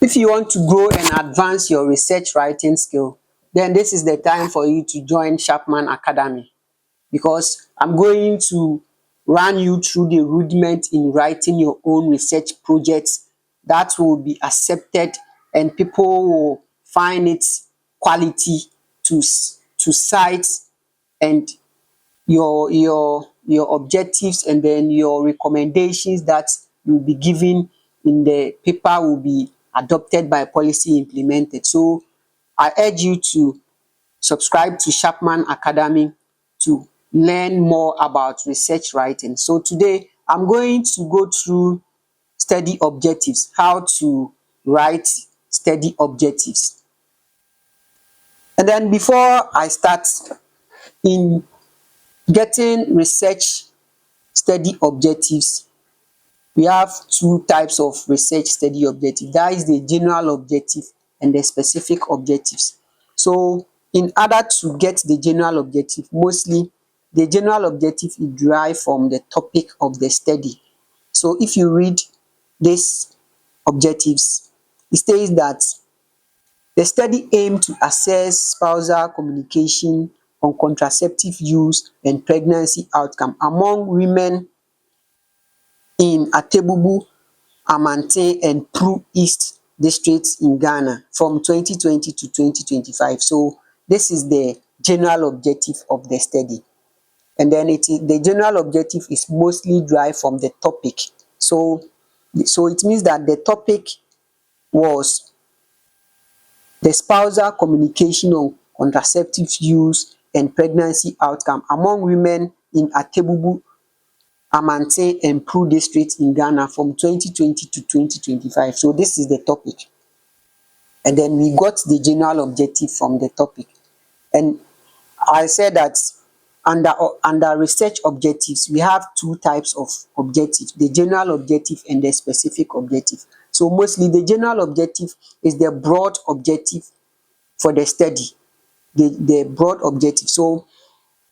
If you want to grow and advance your research writing skill, then this is the time for you to join Chapman Academy, because I'm going to run you through the rudiment in writing your own research projects that will be accepted and people will find it quality to cite, and your objectives and then your recommendations that you'll be giving in the paper will be adopted by policy implemented. So I urge you to subscribe to Chapman Academy to learn more about research writing. So today I'm going to go through study objectives, how to write study objectives. And then before I start, in getting research study objectives, we have two types of research study objective. That is the general objective and the specific objectives. So in order to get the general objective, mostly the general objective is derived from the topic of the study. So if you read these objectives, it says that the study aimed to assess spousal communication on contraceptive use and pregnancy outcome among women in Achievable, Amante and Pro East districts in Ghana from 2020 to 2025. So this is the general objective of the study. And then the general objective is mostly derived from the topic. So it means that the topic was the spousal communication on contraceptive use and pregnancy outcome among women in Achievable, Amante and Pro districts in Ghana from 2020 to 2025. So this is the topic. And then we got the general objective from the topic. And I said that under research objectives, we have two types of objectives, the general objective and the specific objective. So mostly the general objective is the broad objective for the study, the broad objective. So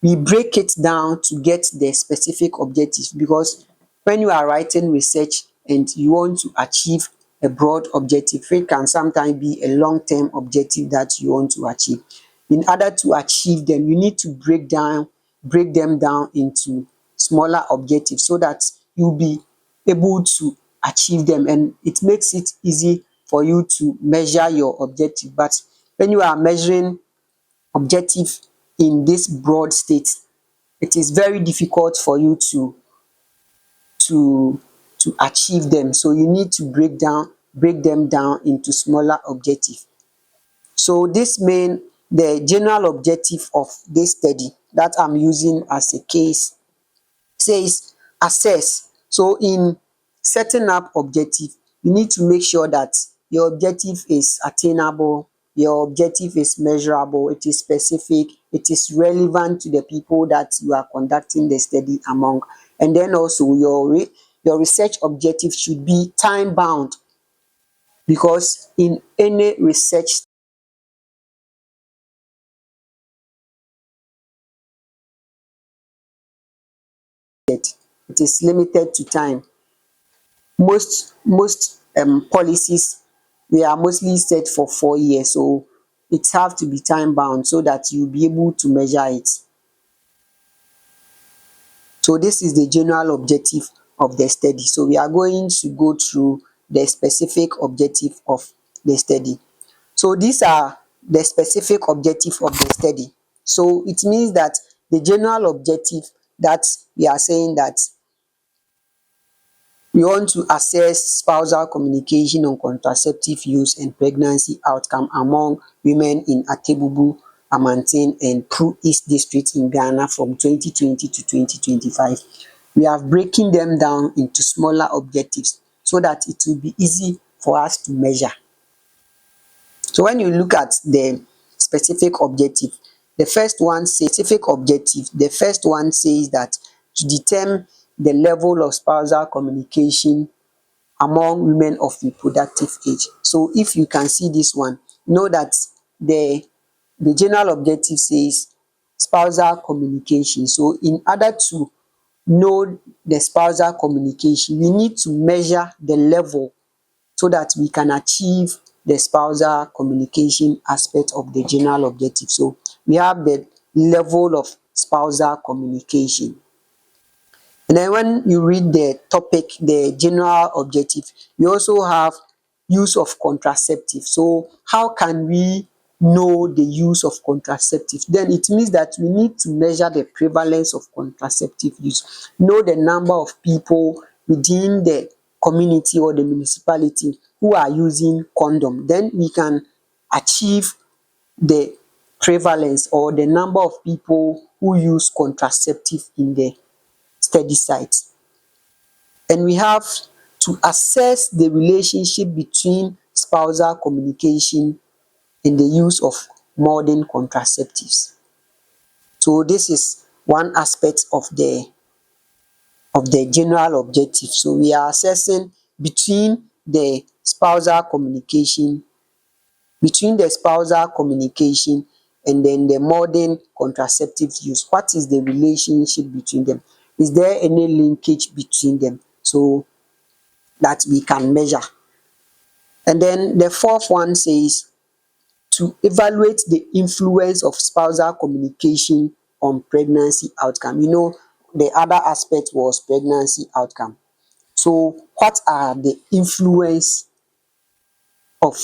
we break it down to get the specific objective, because when you are writing research and you want to achieve a broad objective, it can sometimes be a long-term objective that you want to achieve. In order to achieve them, you need to break them down into smaller objectives so that you'll be able to achieve them, and it makes it easy for you to measure your objective. But when you are measuring objective in this broad state, it is very difficult for you to achieve them. So you need to break them down into smaller objectives. So the general objective of this study that I'm using as a case says assess. So in setting up objective, you need to make sure that your objective is attainable, your objective is measurable, it is specific, it is relevant to the people that you are conducting the study among. And then also your research objective should be time bound, because in any research it is limited to time. Most policies, they are mostly set for 4 years, so it have to be time bound so that you'll be able to measure it. So this is the general objective of the study. So we are going to go through the specific objective of the study. So these are the specific objective of the study. So it means that the general objective, that we are saying that we want to assess spousal communication on contraceptive use and pregnancy outcome among women in Achievable, Amante and Pro East districts in Ghana from 2020 to 2025. We are breaking them down into smaller objectives so that it will be easy for us to measure. So when you look at the specific objective, the first one says that to determine the level of spousal communication among women of reproductive age. So if you can see this one, know that the general objective says spousal communication. So in order to know the spousal communication, we need to measure the level. so that we can achieve the spousal communication aspect of the general objective. So we have the level of spousal communication. And then when you read the topic, the general objective, you also have use of contraceptive. So how can we know the use of contraceptive? Then it means that we need to measure the prevalence of contraceptive use, know the number of people within the community or the municipality who are using condom. Then we can achieve the prevalence or the number of people who use contraceptive in the study site. And we have to assess the relationship between spousal communication and the use of modern contraceptives. So this is one aspect of the general objective. So we are assessing between the spousal communication, and then the modern contraceptive use. What is the relationship between them? Is there any linkage between them? So that we can measure. And then the fourth one says to evaluate the influence of spousal communication on pregnancy outcome. The other aspect was pregnancy outcome. So what are the influence of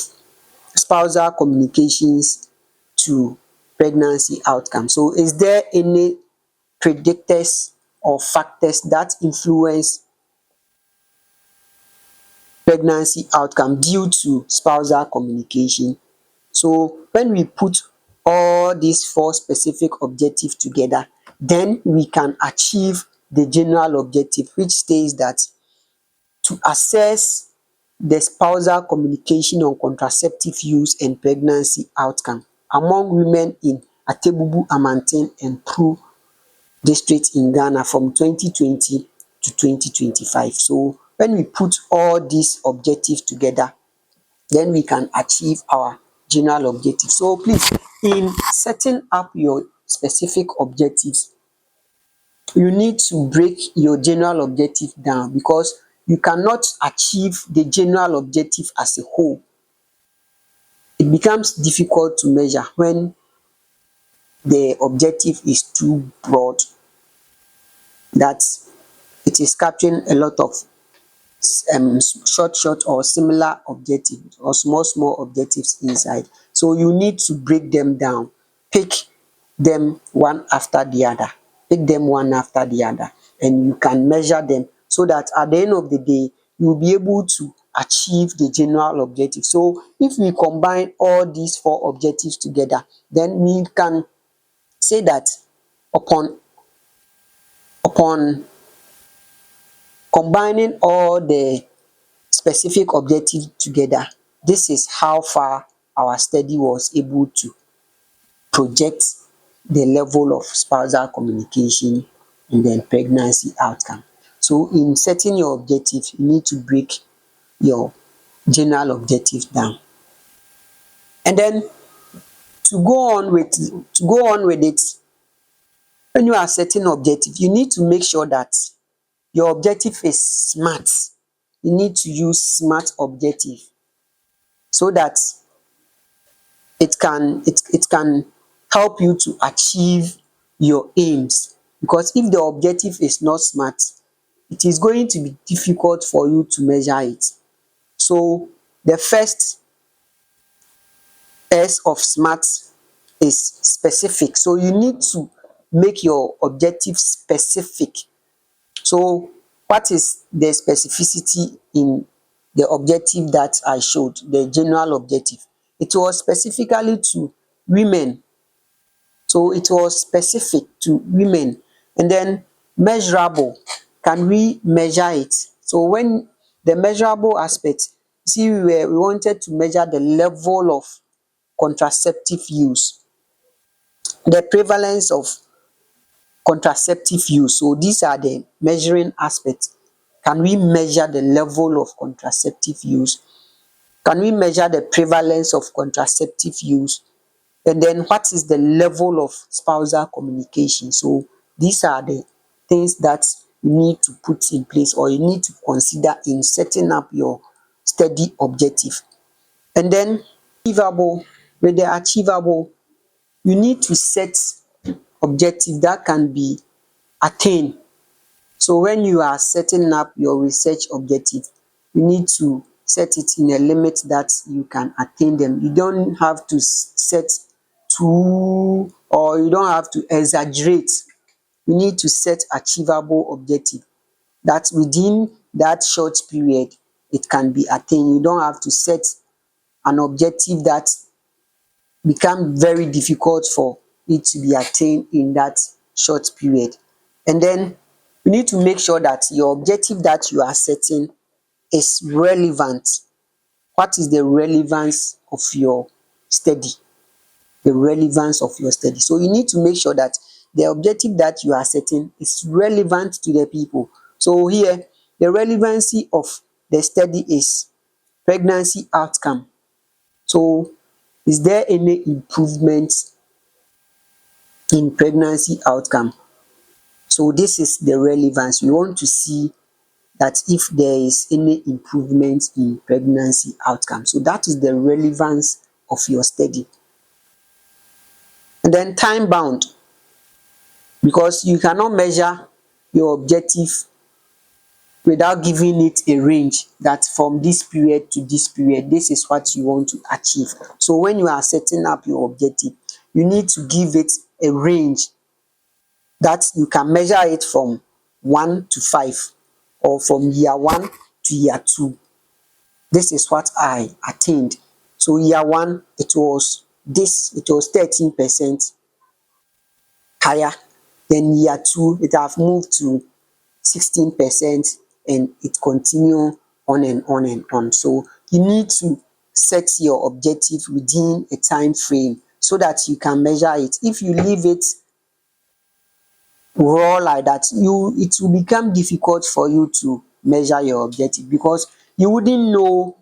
spousal communications to pregnancy outcome? So is there any predictors or factors that influence pregnancy outcome due to spousal communication? So when we put all these four specific objectives together, then we can achieve the general objective, which states that to assess the spousal communication on contraceptive use and pregnancy outcome among women in Achievable, Amanten, and Pro districts in Ghana from 2020 to 2025. So when we put all these objectives together, then we can achieve our general objective. So please, in setting up your specific objectives, you need to break your general objective down, because you cannot achieve the general objective as a whole. It becomes difficult to measure when the objective is too broad, that it is capturing a lot of short or similar objectives or small objectives inside. So you need to break them down, pick them one after the other, and you can measure them, so that at the end of the day you'll be able to achieve the general objective. So if we combine all these four objectives together, then we can say that upon combining all the specific objectives together, this is how far our study was able to project the level of spousal communication and then pregnancy outcome. So in setting your objective, you need to break your general objective down. And then to go on with it, when you are setting objective, you need to make sure that your objective is smart. You need to use smart objective, so that it can help you to achieve your aims. Because if the objective is not smart, it is going to be difficult for you to measure it. So the first S of smart is specific. So you need to make your objective specific. So what is the specificity in the objective that I showed, the general objective? It was specifically to women. So it was specific to women. And then measurable. Can we measure it? So when the measurable aspect, see, we wanted to measure the level of contraceptive use, the prevalence of contraceptive use. So these are the measuring aspects. Can we measure the level of contraceptive use? Can we measure the prevalence of contraceptive use? And then what is the level of spousal communication? So these are the things that you need to put in place, or you need to consider in setting up your study objective. And then achievable, with the achievable, you need to set objective that can be attained. So when you are setting up your research objective, you need to set it in a limit that you can attain them. You don't have to set too, or you don't have to exaggerate. You need to set achievable objective that within that short period it can be attained. You don't have to set an objective that become very difficult for it to be attained in that short period. And then you need to make sure that your objective that you are setting is relevant. What is the relevance of your study? The relevance of your study. So you need to make sure that the objective that you are setting is relevant to the people. So here, the relevancy of the study is pregnancy outcome. So is there any improvement in pregnancy outcome? So this is the relevance. We want to see that if there is any improvement in pregnancy outcome. So that is the relevance of your study. And then time bound, because you cannot measure your objective without giving it a range that from this period to this period, this is what you want to achieve. So when you are setting up your objective, you need to give it a range that you can measure it from 1 to 5 or from year 1 to year 2. This is what I attained. So year 1, it was 13% higher. Then year 2, it have moved to 16%, and it continue on and on and on. So you need to set your objective within a time frame so that you can measure it. If you leave it raw like that, it will become difficult for you to measure your objective, because you wouldn't know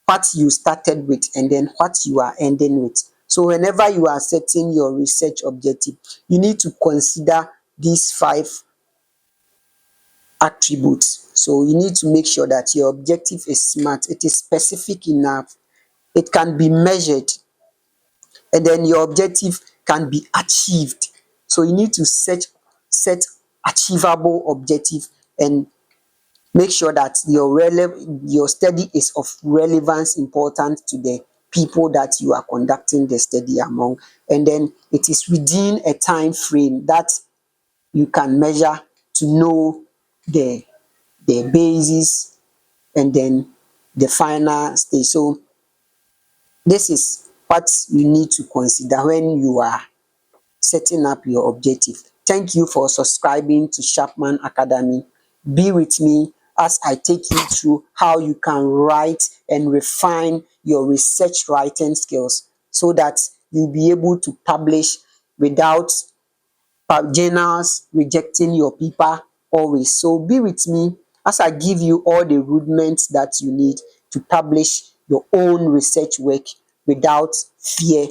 what you started with and then what you are ending with. So whenever you are setting your research objective, you need to consider these 5 attributes. So you need to make sure that your objective is smart, it is specific enough, it can be measured, and then your objective can be achieved. So you need to set achievable objective and make sure that your study is of relevance, important to the people that you are conducting the study among, and then it is within a time frame that you can measure to know the basis and then the final stage. So this is what you need to consider when you are setting up your objective. Thank you for subscribing to Sharpman Academy. Be with me as I take you through how you can write and refine your research writing skills so that you'll be able to publish without journals rejecting your paper always. So be with me as I give you all the rudiments that you need to publish your own research work without fear